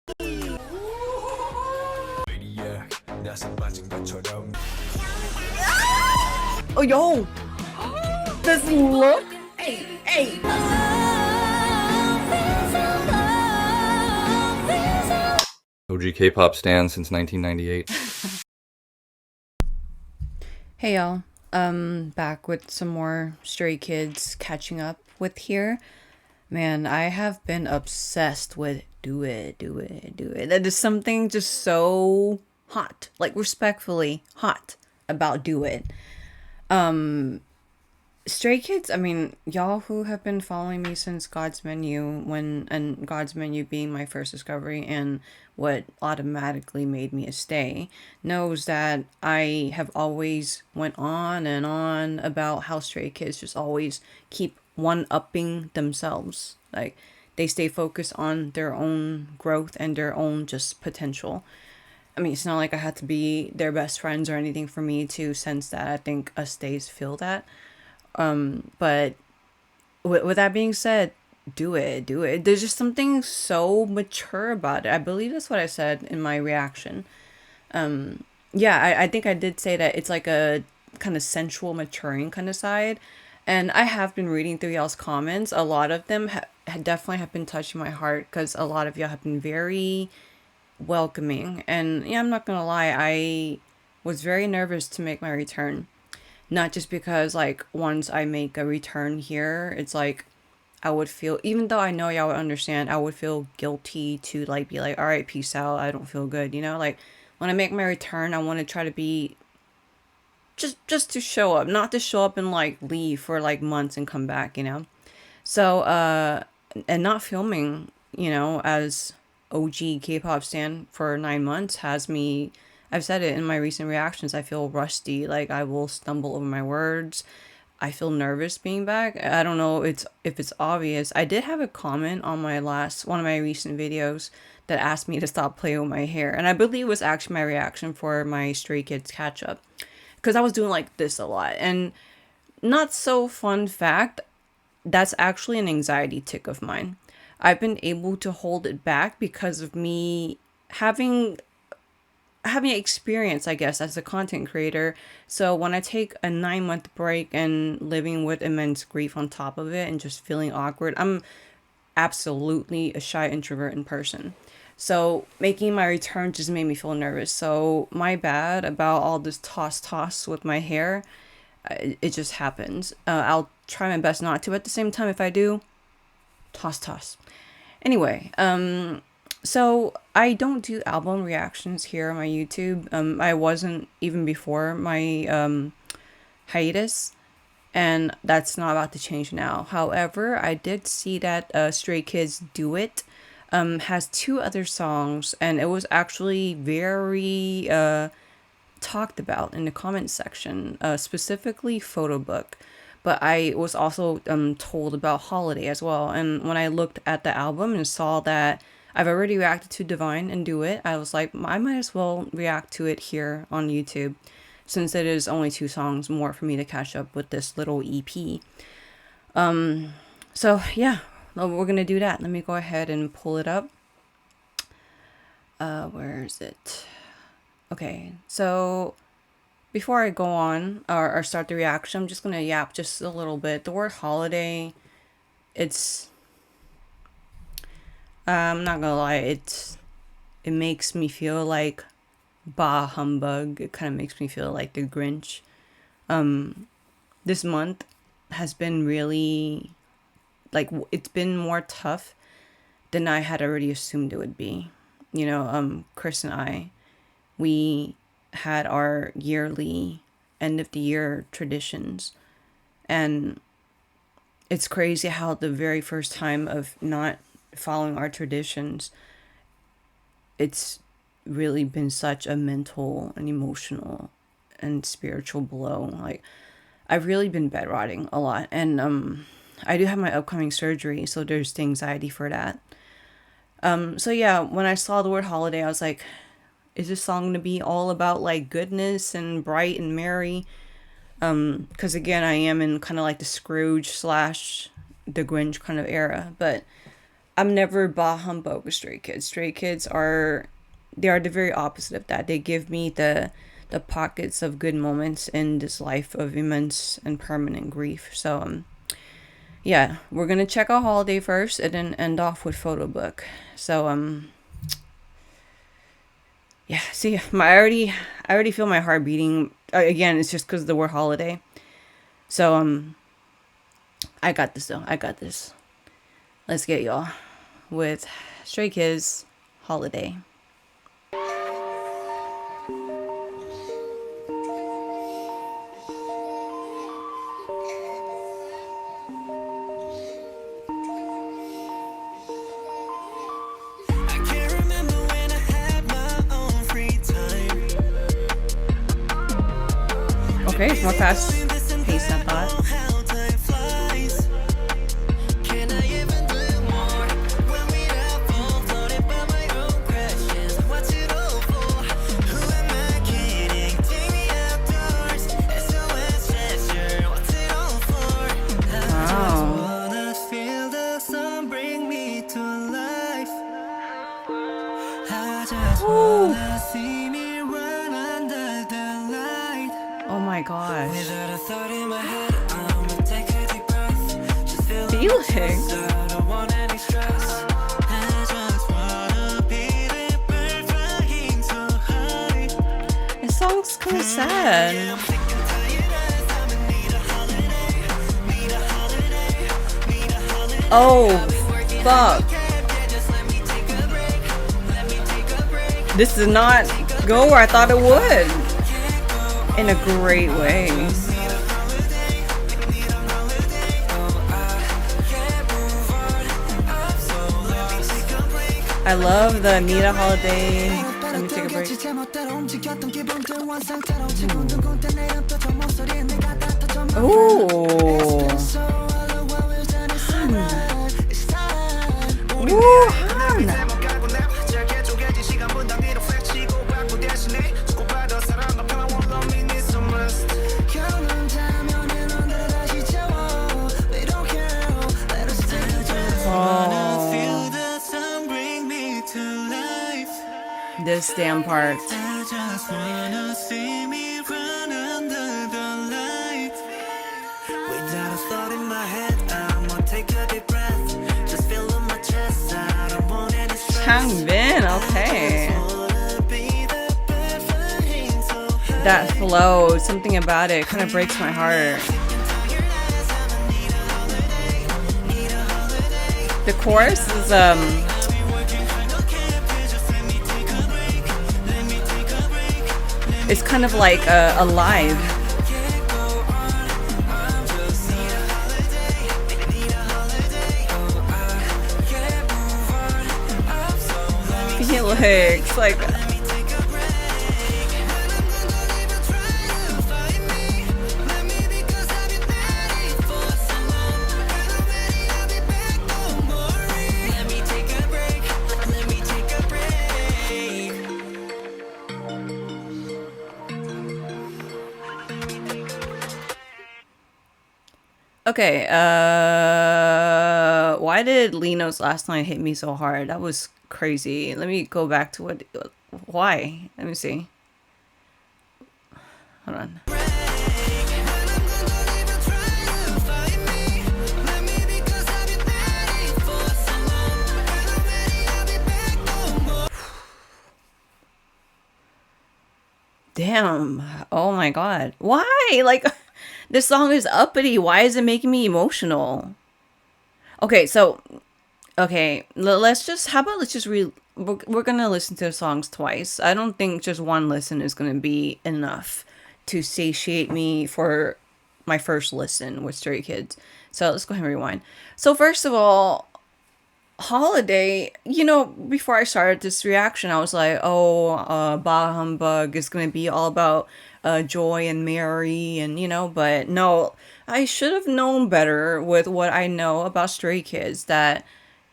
Oh, yo! This look? Hey, hey! OG K-pop stan since 1998. Hey y'all, back with some more Stray Kids catching up with here. Man, I have been obsessed with do it. That is something just so hot, like respectfully hot about do it. Stray Kids, I mean, y'all who have been following me since God's Menu, and God's Menu being my first discovery and what automatically made me a stay, knows that I have always went on and on about how Stray Kids just always keep one-upping themselves. Like, they stay focused on their own growth and their own just potential. I mean, it's not like I had to be their best friends or anything for me to sense that. I think us stays feel that. But with that being said, do it. There's just something so mature about it. I believe that's what I said in my reaction. Yeah, I think I did say that it's like a kind of sensual, maturing kind of side. And I have been reading through y'all's comments. A lot of them definitely have been touching my heart because a lot of y'all have been very welcoming. And yeah, I'm not gonna lie, I was very nervous to make my return. Not just because, like, once I make a return here, it's like I would feel, even though I know y'all would understand, I would feel guilty to, like, be like, all right, peace out. I don't feel good, you know? Like, when I make my return, I want to try to be just to show up, not to show up and, like, leave for, like, months and come back, you know? So, and not filming, you know, as OG K-pop stan for 9 months has me, I've said it in my recent reactions, I feel rusty, like I will stumble over my words. I feel nervous being back. I don't know if it's obvious. I did have a comment on my one of my recent videos that asked me to stop playing with my hair, and I believe it was actually my reaction for my Stray Kids catch up, because I was doing like this a lot. And not so fun fact, that's actually an anxiety tick of mine. I've been able to hold it back because of me having experience, I guess, as a content creator. So when I take a 9 month break and living with immense grief on top of it and just feeling awkward, I'm absolutely a shy introvert in person. So making my return just made me feel nervous. So my bad about all this toss with my hair. It just happens. I'll try my best not to. At the same time, if I do, toss. Anyway, so I don't do album reactions here on my YouTube. I wasn't even before my hiatus, and that's not about to change now. However, I did see that Stray Kids Do It has 2 other songs, and it was actually very talked about in the comments section, specifically Photobook. But I was also told about Holiday as well. And when I looked at the album and saw that I've already reacted to Divine and Do It, I was like, I might as well react to it here on YouTube, since it is only 2 songs more for me to catch up with this little EP. So yeah, we're gonna do that. Let me go ahead and pull it up. Where is it? Okay, so before I go on or start the reaction, I'm just gonna yap just a little bit. The word holiday, it's I'm not gonna lie, it makes me feel like bah humbug. It kind of makes me feel like the Grinch. This month has been really, like, it's been more tough than I had already assumed it would be. You know, Chris and I, we had our yearly end of the year traditions, and it's crazy how the very first time of not following our traditions, it's really been such a mental and emotional and spiritual blow. Like, I've really been bedrotting a lot, and I do have my upcoming surgery, so there's the anxiety for that. So yeah, when I saw the word holiday, I was like, is this song gonna be all about like goodness and bright and merry? Because again, I am in kind of like the Scrooge slash the Grinch kind of era. But I'm never bah humbug with Stray Kids. Stray Kids are, they are the very opposite of that. They give me the pockets of good moments in this life of immense and permanent grief. So yeah, we're gonna check out Holiday first and then end off with Photobook. So yeah, see, I already feel my heart beating. Again, it's just because of the word holiday. So I got this though. I got this. Let's get y'all with Stray Kids Holiday. Okay, it's more fast paced than I thought. Wow. Oh my gosh. Felix. This song's kind of sad. Oh, fuck. This did not go where I thought it would. In a great way. I love the Anita Holiday. Let me take a break. Ooh. Ooh, Han. This damn part. Changbin, okay. That flow, something about it kind of breaks my heart. The chorus is it's kind of like alive. Felix, like. Okay, why did Lino's last line hit me so hard? That was crazy. Let me go back to why? Let me see. Hold on. Damn. Oh my god. Why? Like, this song is uppity. Why is it making me emotional? Okay, so, okay, let's just, how about let's just we're gonna listen to the songs twice. I don't think just one listen is gonna be enough to satiate me for my first listen with Stray Kids. So let's go ahead and rewind. So first of all, Holiday, before I started this reaction, I was like, oh, Bah Humbug is going to be all about joy and merry, and, but no, I should have known better with what I know about Stray Kids, that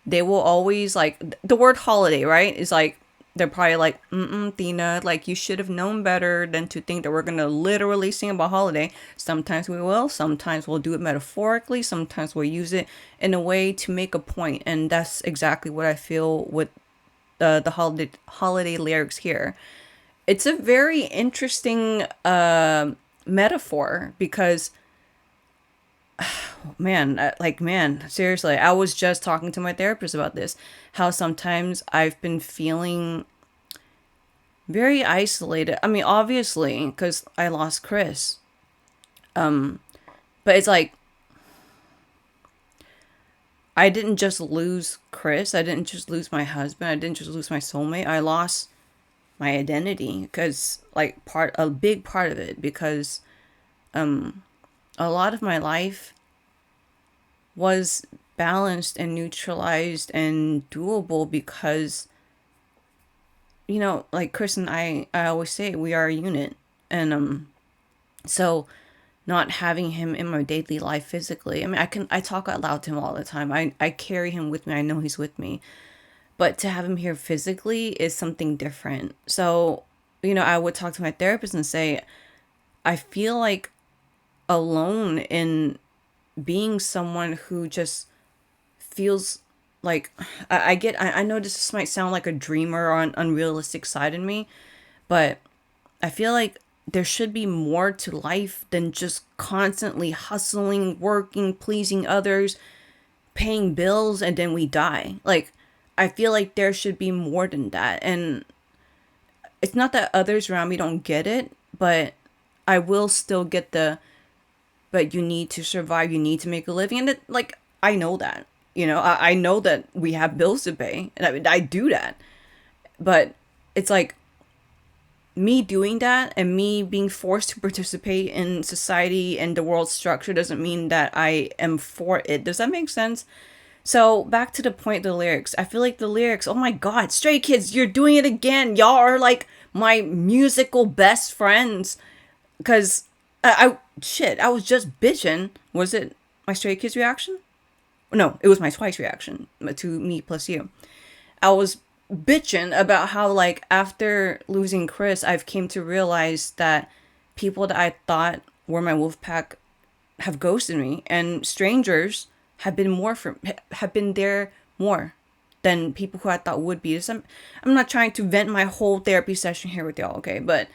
they will always, like, the word holiday, right, is like they're probably like, Thina, like you should have known better than to think that we're gonna literally sing about holiday. Sometimes we will, sometimes we'll do it metaphorically, sometimes we'll use it in a way to make a point, and that's exactly what I feel with the holiday lyrics here. It's a very interesting metaphor because man, man, seriously, I was just talking to my therapist about this. How sometimes I've been feeling very isolated. I mean, obviously, because I lost Chris. But it's like I didn't just lose Chris. I didn't just lose my husband. I didn't just lose my soulmate. I lost my identity because, like, a big part of it, because a lot of my life was balanced and neutralized and doable because, like Chris and I always say we are a unit. And so not having him in my daily life physically, I mean, I talk out loud to him all the time. I carry him with me. I know he's with me. But to have him here physically is something different. So, I would talk to my therapist and say, I feel like alone in being someone who just feels like I know this might sound like a dreamer or an unrealistic side in me, but I feel like there should be more to life than just constantly hustling, working, pleasing others, paying bills, and then we die. Like, I feel like there should be more than that. And it's not that others around me don't get it, but I will still get but you need to survive, you need to make a living. And like, I know that, I know that we have bills to pay, and I do that. But it's like, me doing that and me being forced to participate in society and the world structure doesn't mean that I am for it. Does that make sense? So back to the point of the lyrics. I feel like the lyrics, oh my God, Stray Kids, you're doing it again. Y'all are like my musical best friends. Because I was just bitching. Was it my Stray Kids reaction? No, it was my Twice reaction to Me Plus You. I was bitching about how, like, after losing Chris, I've came to realize that people that I thought were my wolf pack have ghosted me, and strangers have been there more than people who I thought would be. I'm not trying to vent my whole therapy session here with y'all, okay? But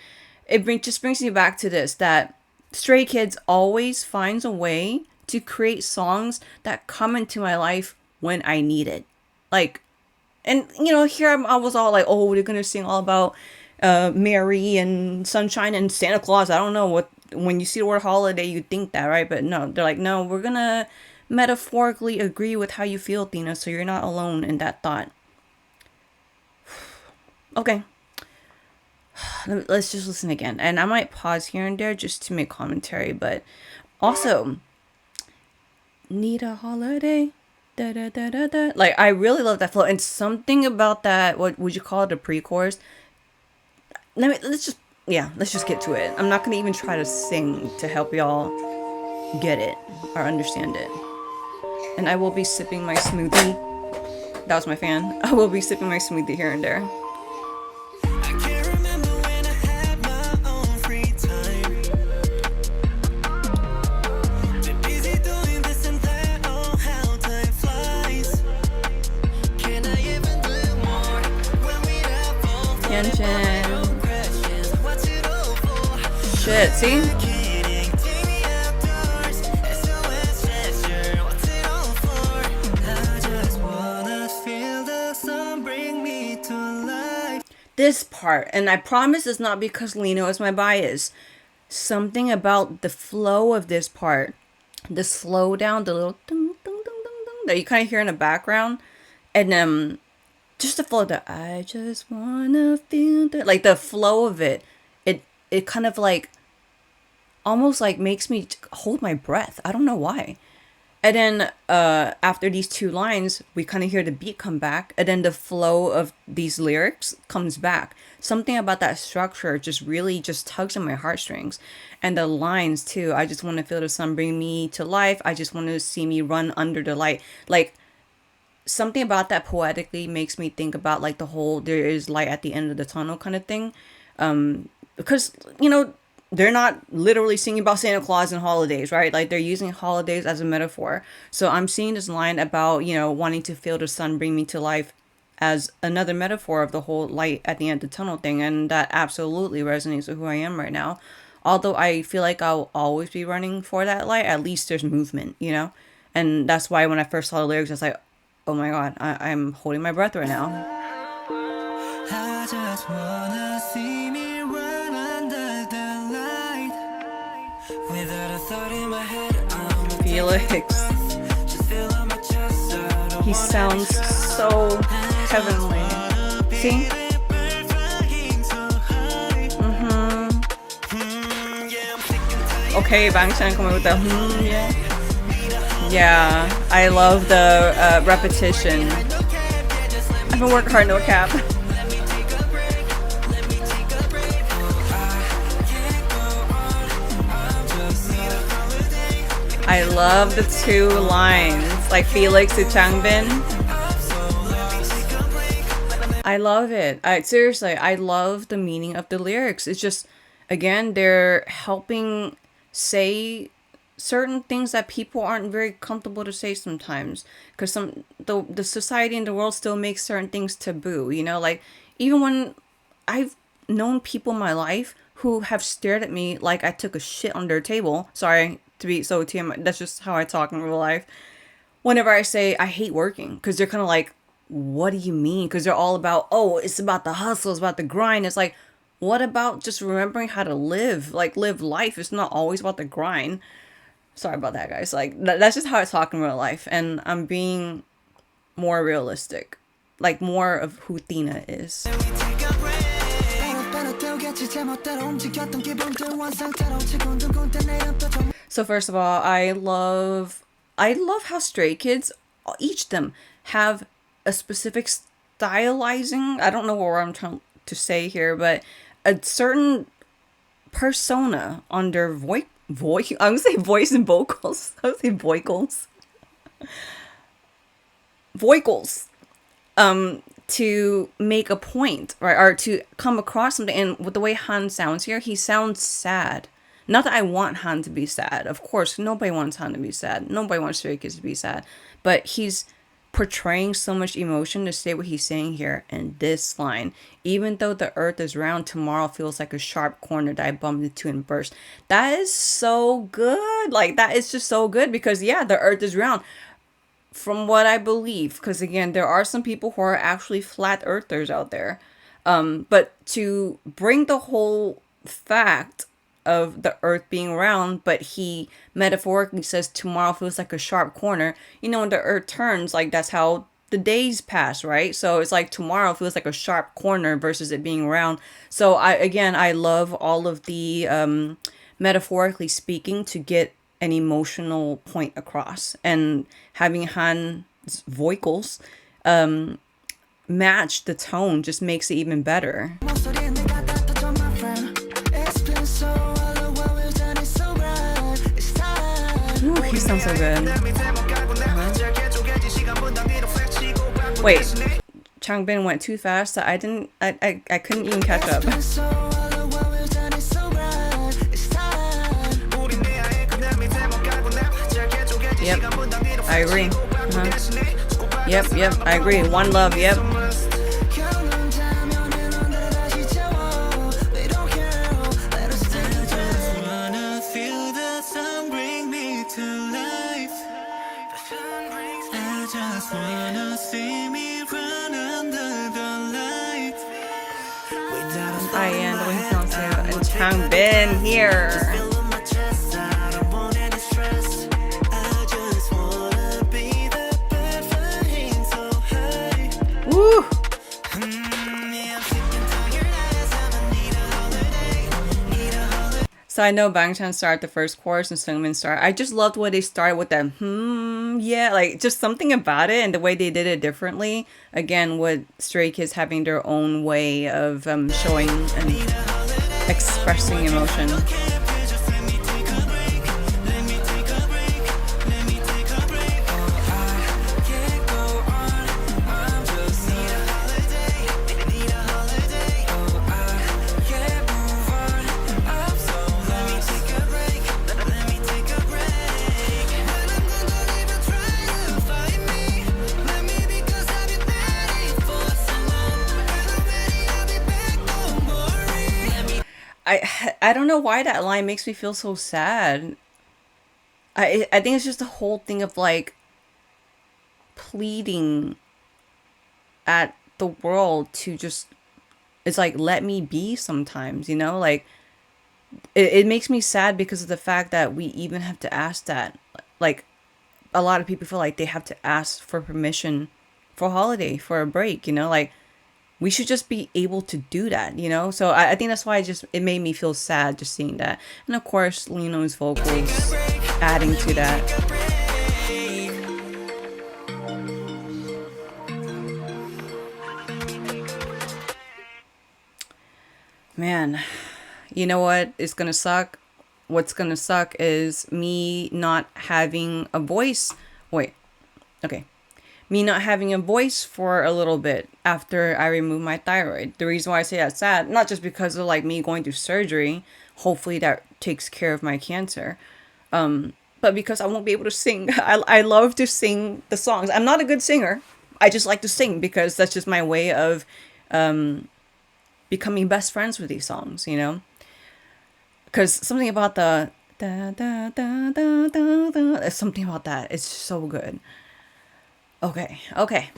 just brings me back to this, that Stray Kids always finds a way to create songs that come into my life when I need it. Like, and here I was all like, oh, they're gonna sing all about Mary and sunshine and Santa Claus. I don't know what, when you see the word holiday, you think that, right? But no, they're like, no, we're gonna metaphorically agree with how you feel, Tina, so you're not alone in that thought. Okay. Let's just listen again. And I might pause here and there just to make commentary, but also, need a holiday. Da, da, da, da, da. Like, I really love that flow. And something about that, what would you call it, a pre-chorus? Let's just get to it. I'm not gonna even try to sing to help y'all get it or understand it. And I will be sipping my smoothie. That was my fan. I will be sipping my smoothie here and there. Shit, see? This part, and I promise it's not because Lino is my bias. Something about the flow of this part, the slow down, the little ding, ding, ding, ding, ding, that you kind of hear in the background, and just the flow of the I just wanna feel that, like the flow of it, it kind of like almost like makes me hold my breath. I don't know why. And then after these two lines, we kind of hear the beat come back, and then the flow of these lyrics comes back. Something about that structure just really just tugs on my heartstrings. And the lines too. I just want to feel the sun bring me to life. I just want to see me run under the light. Like, something about that poetically makes me think about like the whole there is light at the end of the tunnel kind of thing. Because they're not literally singing about Santa Claus and holidays, right? Like they're using holidays as a metaphor. So I'm seeing this line about wanting to feel the sun bring me to life as another metaphor of the whole light at the end of the tunnel thing, and that absolutely resonates with who I am right now. Although I feel like I'll always be running for that light, at least there's movement. And that's why when I first saw the lyrics, I was like, oh my god, I'm holding my breath right now. I just wanna see me run under the light. Without a thought in my head, I'm Felix. He sounds so heavenly. See? Okay, Bangchan coming with the yeah. Yeah, I love the repetition. I've been working hard, no cap. I love the two lines, like Felix to Changbin. I love it. Seriously, I love the meaning of the lyrics. It's just, again, they're helping say certain things that people aren't very comfortable to say sometimes, because the society and the world still makes certain things taboo. Like even when I've known people in my life who have stared at me like I took a shit on their table. Sorry to be so TMI. That's just how I talk in real life. Whenever I say I hate working, because they're kind of like, what do you mean? Because they're all about, oh, it's about the hustle, it's about the grind. It's like, what about just remembering how to live? Like, live life. It's not always about the grind. Sorry about that, guys. Like, that's just how I talk in real life. And I'm being more realistic. Like, more of who xthina is. So first of all, I love how Stray Kids, each of them, have a specific stylizing. I don't know what I'm trying to say here, but a certain persona on their voice. I'm gonna say voice and vocals. I would say vocals. Vocals. To make a point, right, or to come across something. And with the way Han sounds here, he sounds sad. Not that I want Han to be sad. Of course, nobody wants Han to be sad. Nobody wants Stray Kids to be sad. But he's portraying so much emotion to say what he's saying here in this line. Even though the earth is round, tomorrow feels like a sharp corner that I bumped into and burst. That is so good. Like, that is just so good because, yeah, the earth is round. From what I believe, because again, there are some people who are actually flat earthers out there. But to bring the whole fact of the earth being round, but he metaphorically says tomorrow feels like a sharp corner. When the earth turns, like that's how the days pass, right? So it's like tomorrow feels like a sharp corner versus it being round. So I love all of the metaphorically speaking to get an emotional point across, and having Han's vocals match the tone just makes it even better. Ooh, he sounds so good. Wait, Changbin went too fast that I couldn't even catch up. Yep, I agree. Yep, I agree. One love, yep. I am the way he sounds too. And Changbin here. Woo! So I know Bangchan started the first chorus and Seungmin started. I just loved where they started with that yeah, like just something about it and the way they did it differently. Again, with Stray Kids having their own way of showing and expressing emotion. I don't know why that line makes me feel so sad. I think it's just the whole thing of like pleading at the world to just, it's like, let me be sometimes, you know? Like it makes me sad because of the fact that we even have to ask that. Like a lot of people feel like they have to ask for permission for a holiday, for a break, you know? Like we should just be able to do that, you know? So I think that's why it made me feel sad just seeing that. And of course, Lino's vocals adding to that. Man, you know what is gonna suck? What's gonna suck is me not having a voice. Wait, okay. Me not having a voice for a little bit after I remove my thyroid. The reason why I say that's sad, not just because of like me going through surgery, hopefully that takes care of my cancer, but because I won't be able to sing. I love to sing the songs. I'm not a good singer. I just like to sing because that's just my way of becoming best friends with these songs, you know? Because something about the da da da da da da, something about that. It's so good. Okay, okay.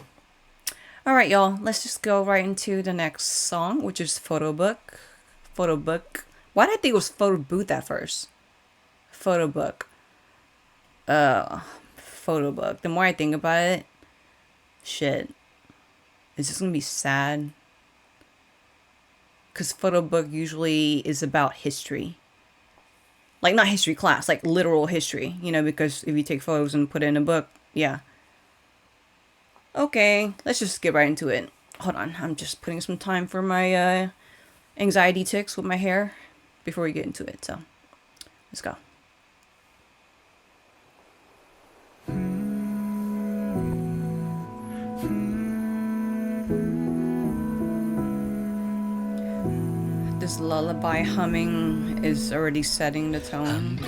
All right, y'all. Let's just go right into the next song, which is Photobook. Photobook. Why did I think it was Photo Booth at first? Photobook. Photobook. The more I think about it, shit, it's just gonna be sad. Because Photobook usually is about history. Like, not history class, like literal history, you know, because if you take photos and put it in a book, yeah. Okay, let's just get right into it. Hold on, I'm just putting some time for my anxiety ticks with my hair before we get into it, so let's go. This lullaby humming is already setting the tone.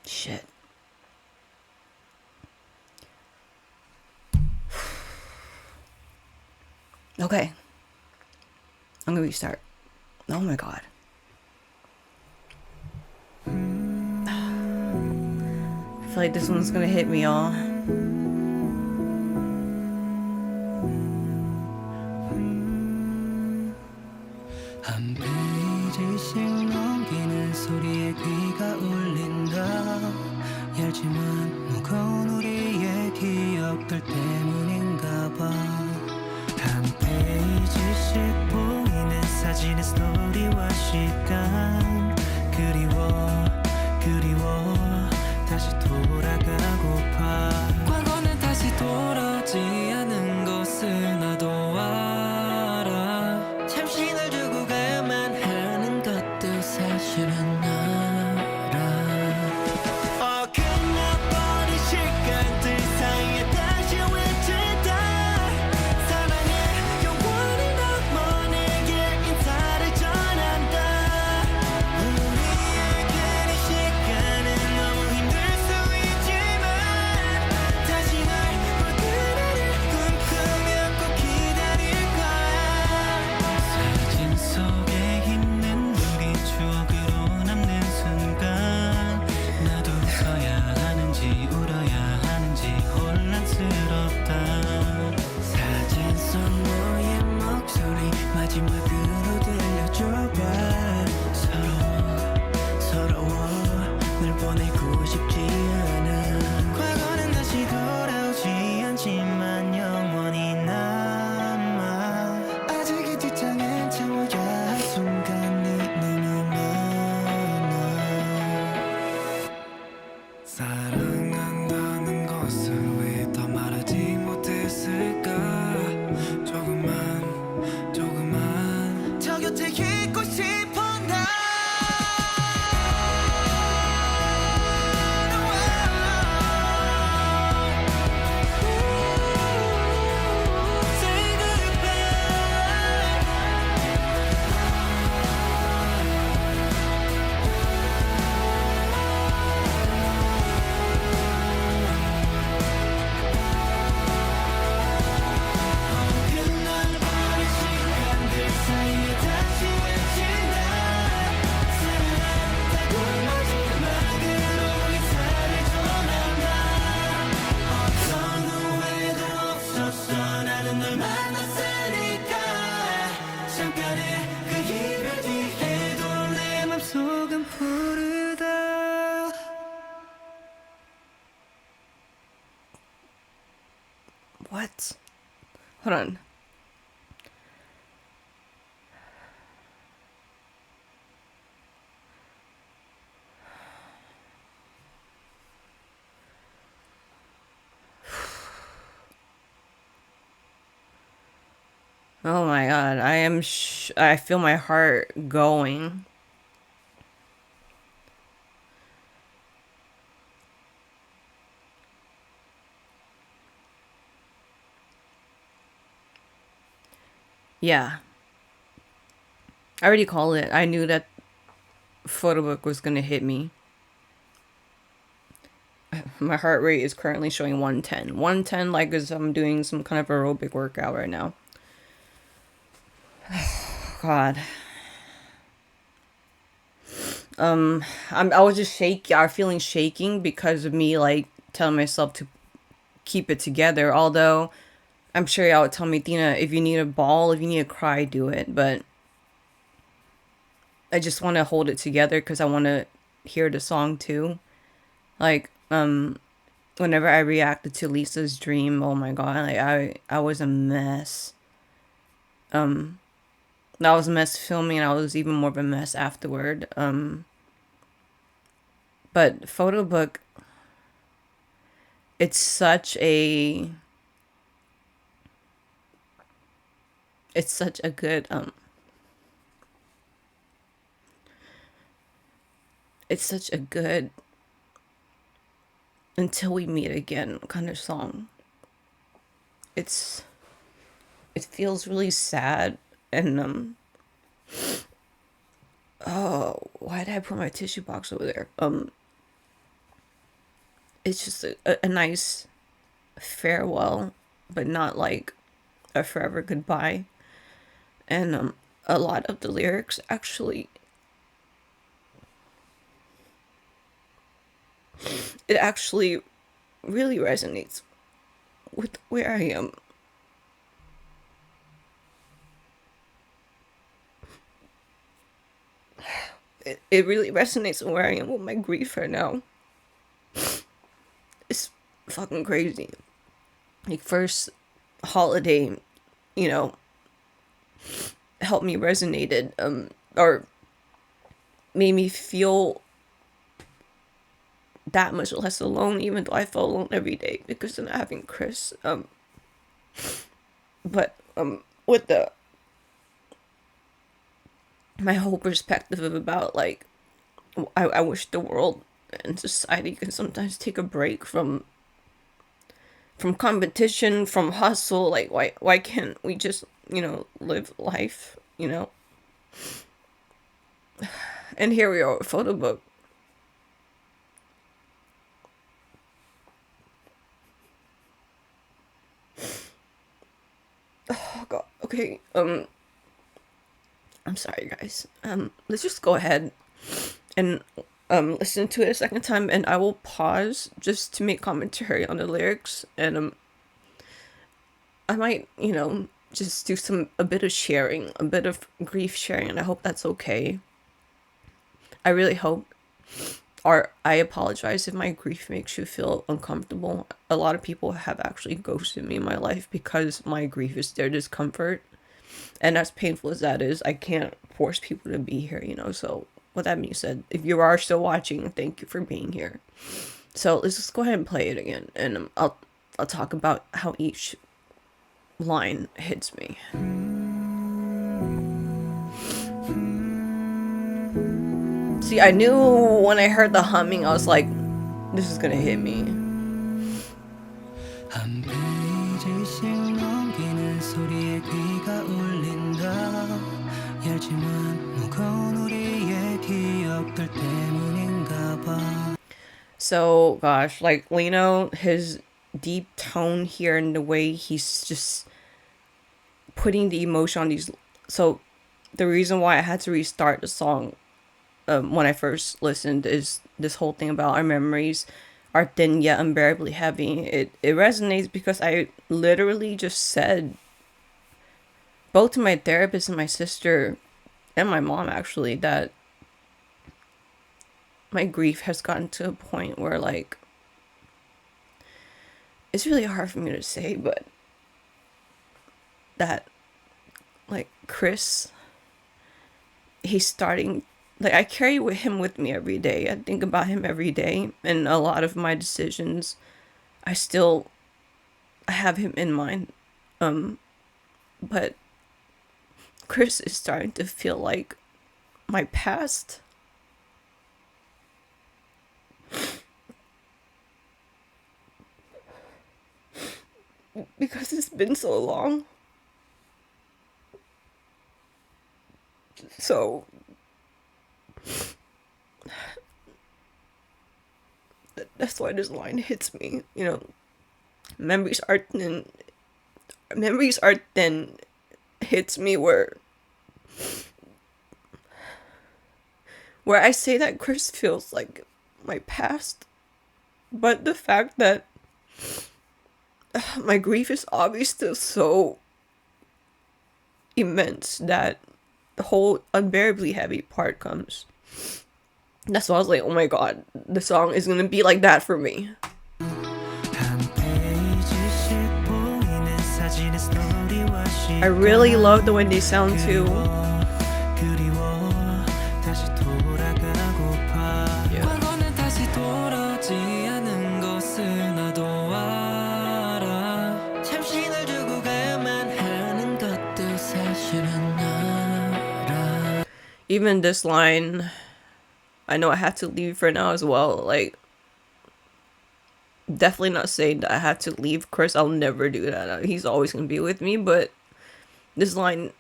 Shit. Okay. I'm gonna restart. Oh my god. I feel like this one's gonna hit me, y'all. 한 페이지씩 넘기는 소리에 귀가 울린다. 얇지만 무거운 우리의 기억들 때문인가 봐. 한 페이지씩 보이는 사진의 스토리와 시간. 그리워 다시 돌아가고파. 과거는 다시 돌아오지 않은 것을 나도 알아. 잠시 널 두고 가야만 하는 것도 사실은 알아. 끝나버린 시간들 사이에 다시 외치다. 사랑해 영원히 넘어 내게 인사를 전한다. 우리에겐 이 시간은 너무 힘들 수 있지만 다시 널 볼 그날을 꿈꾸며 꼭 기다릴 거야. 사진 속에 있는 우리 추억으로 남는 순간 나도 웃어야 하는지 울어야 하는지 혼란스럽다. 사진 속 너의 목소리 마지막으로 들려줘봐. 서러워 널 보내고 싶지 않아. 과거는 다시 돌아오지 않지만 영원히 남아. 아직 이 뒷장엔 채워야 할 순간이 너무 많아. 사랑한다는 것을 왜 더 말하지 못했을까. 조금만 저 곁에 있고 싶어 나. Say goodbye. What? Hold on. Oh my god, I feel my heart going. Yeah. I already called it. I knew that Photobook was gonna hit me. My heart rate is currently showing 110. 110 like as I'm doing some kind of aerobic workout right now. God. I was just shaky. I was feeling shaking because of me like telling myself to keep it together. Although I'm sure y'all would tell me, Tina, if you need a ball, if you need to cry, do it. But I just want to hold it together because I want to hear the song too. Like, whenever I reacted to Lisa's dream, oh my god, like I was a mess. I was a mess filming, and I was even more of a mess afterward. But Photobook, it's such a, it's such a good it's such a good until we meet again kind of song. It's it feels really sad and oh, why did I put my tissue box over there? It's just a nice farewell, but not like a forever goodbye. And a lot of the lyrics actually, it actually really resonates with where I am. It really resonates with where I am with my grief right now. It's fucking crazy. Like, first holiday, you know, helped me resonated, or made me feel that much less alone, even though I felt alone every day because of not having Chris. But with the my whole perspective of about like, I wish the world and society can sometimes take a break from competition, from hustle. Like, why can't we just, live life, And here we are with Photobook. Oh god. Okay. I'm sorry, guys. Let's just go ahead and listen to it a second time, and I will pause just to make commentary on the lyrics, and I might, just do a bit of sharing, a bit of grief sharing, and I hope that's okay. I really hope, or I apologize if my grief makes you feel uncomfortable. A lot of people have actually ghosted me in my life because my grief is their discomfort. And as painful as that is, I can't force people to be here, So, with that being said, if you are still watching, thank you for being here. So, let's just go ahead and play it again. And I'll talk about how each line hits me. See, I knew when I heard the humming, I was like, this is gonna hit me. So, gosh, like, Lino, his deep tone here and the way he's just putting the emotion on these. So, the reason why I had to restart the song when I first listened is this whole thing about our memories are thin yet unbearably heavy. It resonates because I literally just said, both to my therapist and my sister and my mom actually, that my grief has gotten to a point where, like, it's really hard for me to say, but that like Chris, he's starting, like, I carry with him with me every day. I think about him every day, and a lot of my decisions, I have him in mind. But Chris is starting to feel like my past. Because it's been so long. So that's why this line hits me. You know, memories are thin. Memories are thin. Hits me where I say that Chris feels like my past, but the fact that my grief is obviously so immense that the whole unbearably heavy part comes. That's why I was like, oh my god, the song is gonna be like that for me. I really love the way they sound too. Even this line, I know I have to leave for now as well. Like, definitely not saying that I have to leave Chris. I'll never do that. He's always gonna be with me. But this line,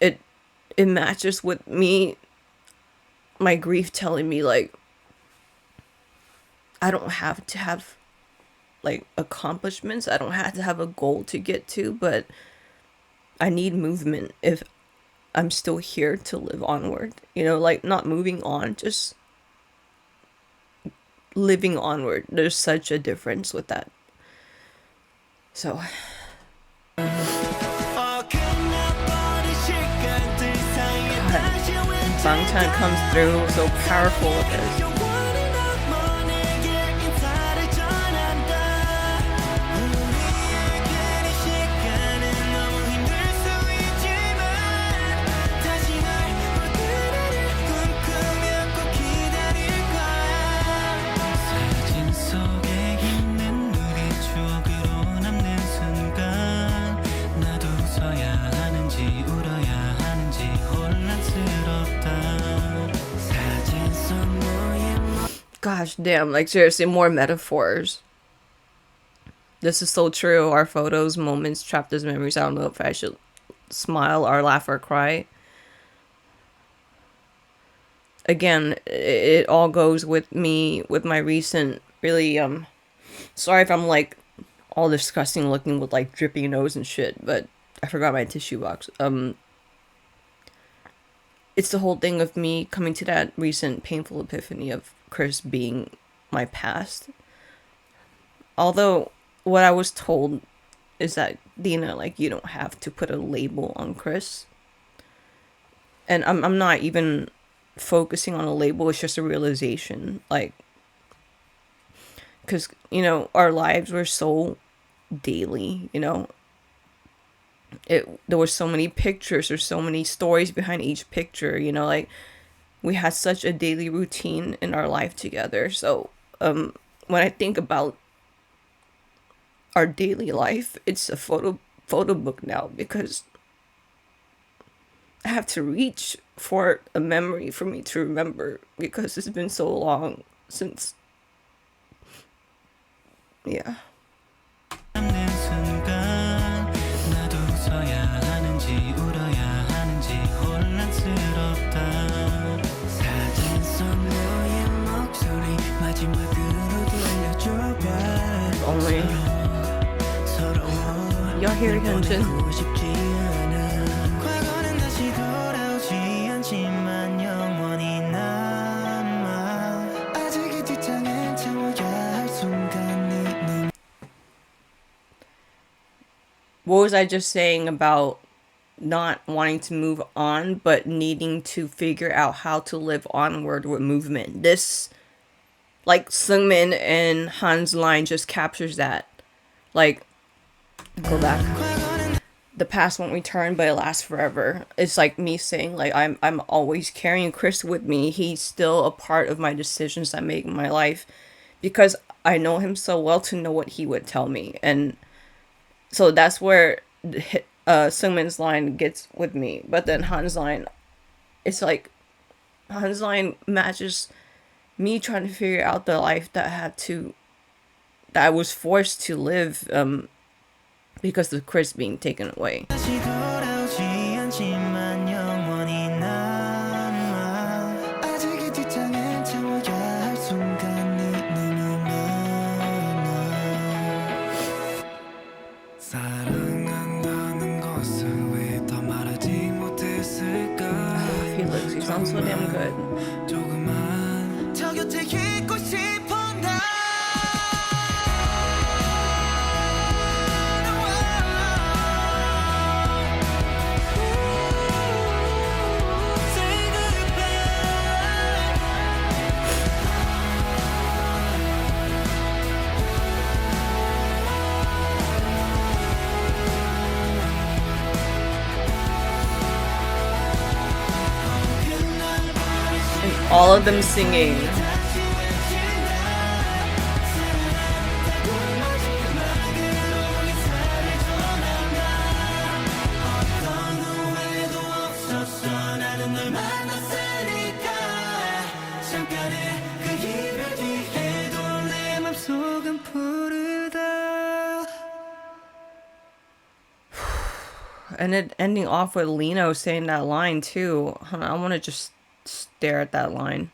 it matches with me, my grief telling me like I don't have to have like accomplishments. I don't have to have a goal to get to, but I need movement if I'm still here to live onward. You know, like not moving on, just living onward. There's such a difference with that. So Bangtan comes through so powerful with this. Gosh damn, like seriously, more metaphors. This is so true. Our photos, moments, trapped as memories. I don't know if I should smile or laugh or cry. Again, it all goes with me, with my recent, really, sorry if I'm like all disgusting looking with like drippy nose and shit, but I forgot my tissue box. It's the whole thing of me coming to that recent painful epiphany of Chris being my past. Although what I was told is that, Dina, like, you don't have to put a label on Chris. And I'm not even focusing on a label. It's just a realization, like, because, you know, our lives were so daily, you know. There were so many pictures, there's so many stories behind each picture, you know, like we had such a daily routine in our life together. So when I think about our daily life, it's a photo book now, because I have to reach for a memory for me to remember, because it's been so long since, yeah. Only y'all hear Hyunjin? What was I just saying about not wanting to move on, but needing to figure out how to live onward with movement? This, like, Seungmin and Han's line just captures that. Like, go back. the past won't return, but it lasts forever. It's like me saying, like, I'm always carrying Chris with me. He's still a part of my decisions I make in my life because I know him so well to know what he would tell me. And so that's where Sungmin's line gets with me. But then Han's line, it's like Han's line matches me trying to figure out the life that I was forced to live because of Chris being taken away. 다시 돌아오지 않지만 영원히 남아 아직 이 뒷장에 채워야 할 순간이 너무 많아 사랑한다는 것을 왜 더 말하지 못했을까 He sounds so damn good. 조금만 저 곁에 있고 싶어 나 Say goodbye And all of them singing. 잠깐의 그 이별 뒤에도 내 맘속은 푸르다 And it ending off with Lino saying that line too. I want to just stare at that line.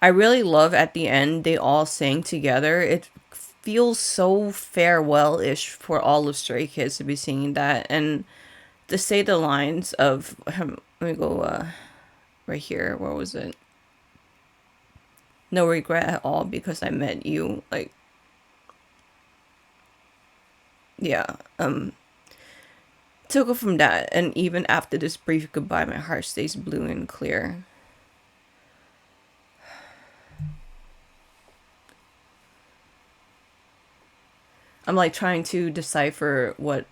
I really love at the end they all sang together. It feels so farewell-ish for all of Stray Kids to be singing that. And to say the lines of let me go right here. Where was it? No regret at all because I met you. Like, yeah. To go from that, and even after this brief goodbye, my heart stays blue and clear. I'm like trying to decipher what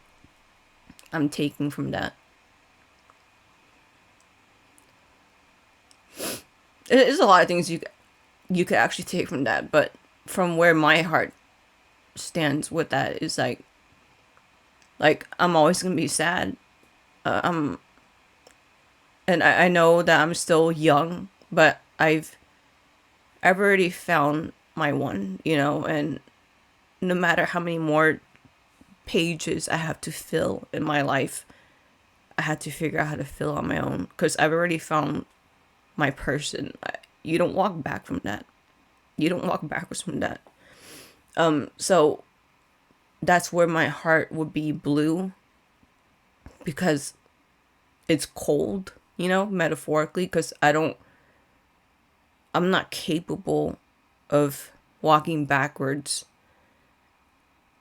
I'm taking from that. There's a lot of things you could actually take from that, but from where my heart stands with that is like I'm always gonna be sad. And I know that I'm still young, but I've already found my one, you know, and no matter how many more pages I have to fill in my life, I had to figure out how to fill on my own because I've already found my person. You don't walk back from that. You don't walk backwards from that. So that's where my heart would be blue because it's cold, you know, metaphorically, because I'm not capable of walking backwards,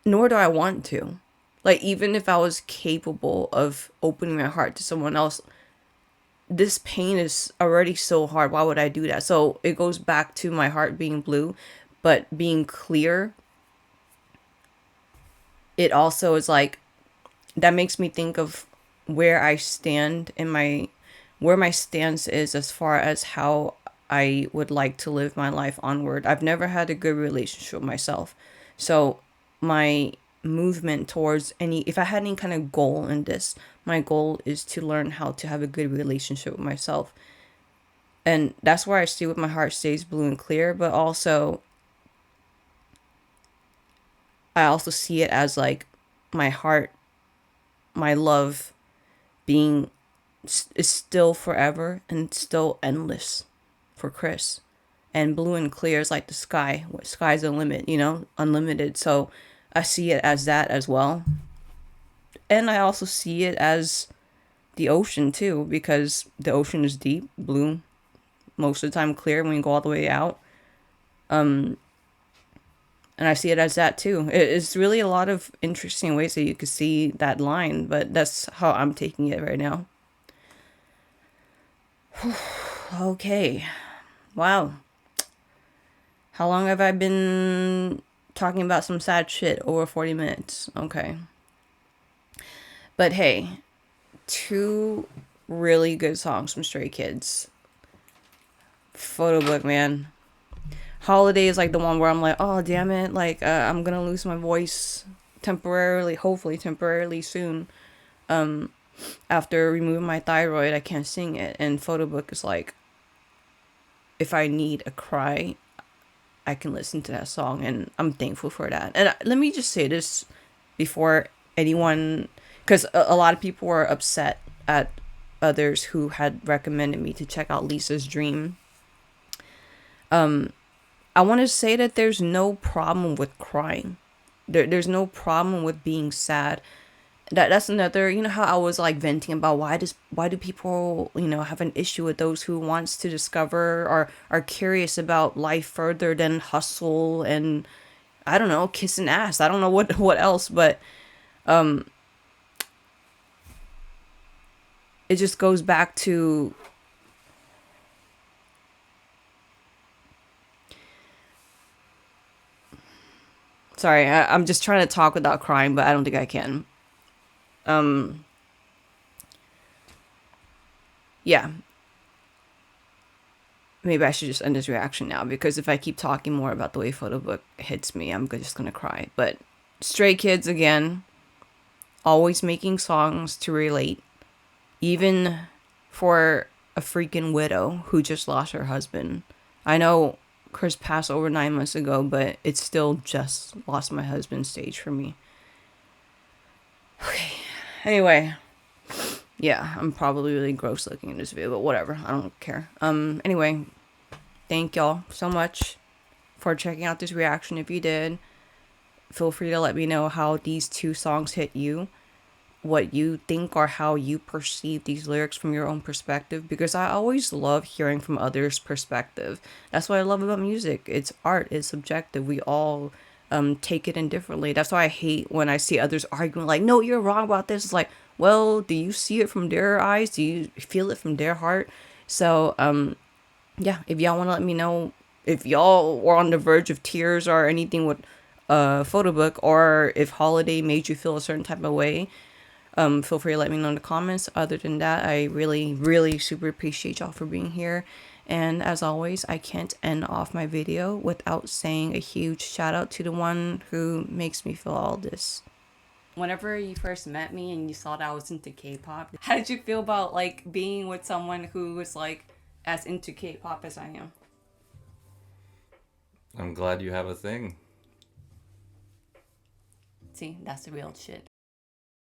nor do I want to. Like, even if I was capable of opening my heart to someone else, this pain is already so hard. Why would I do that? So it goes back to my heart being blue, but being clear. It also is like, that makes me think of where I stand where my stance is as far as how I would like to live my life onward. I've never had a good relationship with myself. So my movement towards if I had any kind of goal in this, my goal is to learn how to have a good relationship with myself. And that's where I see with my heart stays blue and clear, but also I also see it as like my heart, my love being is still forever and still endless for Chris. And blue and clear is like the sky. Sky's the limit, you know, unlimited. So I see it as that as well. And I also see it as the ocean too, because the ocean is deep, blue, most of the time clear when you go all the way out. And I see it as that too. It's really a lot of interesting ways that you could see that line, but that's how I'm taking it right now. Okay. Wow. How long have I been talking about some sad shit? Over 40 minutes. Okay. But hey, two really good songs from Stray Kids. Photobook, man. Holiday is like the one where I'm like, oh damn it, like I'm gonna lose my voice temporarily, hopefully temporarily soon. After removing my thyroid, I can't sing it. And Photobook is like, if I need a cry, I can listen to that song, and I'm thankful for that. And let me just say this before anyone, because a lot of people were upset at others who had recommended me to check out Lisa's Dream. I want to say that there's no problem with crying. There's no problem with being sad. That's another, you know how I was like venting about why do people, you know, have an issue with those who wants to discover or are curious about life further than hustle and I don't know, kissing ass. I don't know what else, but it just goes back to sorry, I'm just trying to talk without crying, but I don't think I can. Yeah, maybe I should just end this reaction now because if I keep talking more about the way Photobook hits me, I'm just gonna cry. But Stray Kids again, always making songs to relate, even for a freaking widow who just lost her husband. I know Chris passed over 9 months ago, but it's still just lost my husband stage for me. Okay. Anyway, yeah, I'm probably really gross looking in this video, but whatever. I don't care. Anyway, thank y'all so much for checking out this reaction. If you did, feel free to let me know how these two songs hit you, what you think or how you perceive these lyrics from your own perspective, because I always love hearing from others' perspective. That's what I love about music. It's art, it's subjective. We all take it in differently. That's why I hate when I see others arguing like, no, you're wrong about this. It's like, well, do you see it from their eyes? Do you feel it from their heart? So yeah, if y'all want to let me know if y'all were on the verge of tears or anything with Photobook, or if Holiday made you feel a certain type of way, feel free to let me know in the comments. Other than that, I really, really super appreciate y'all for being here. And as always, I can't end off my video without saying a huge shout out to the one who makes me feel all this. Whenever you first met me and you saw that I was into K-pop, how did you feel about like being with someone who was like as into K-pop as I am? I'm glad you have a thing. See, that's the real shit.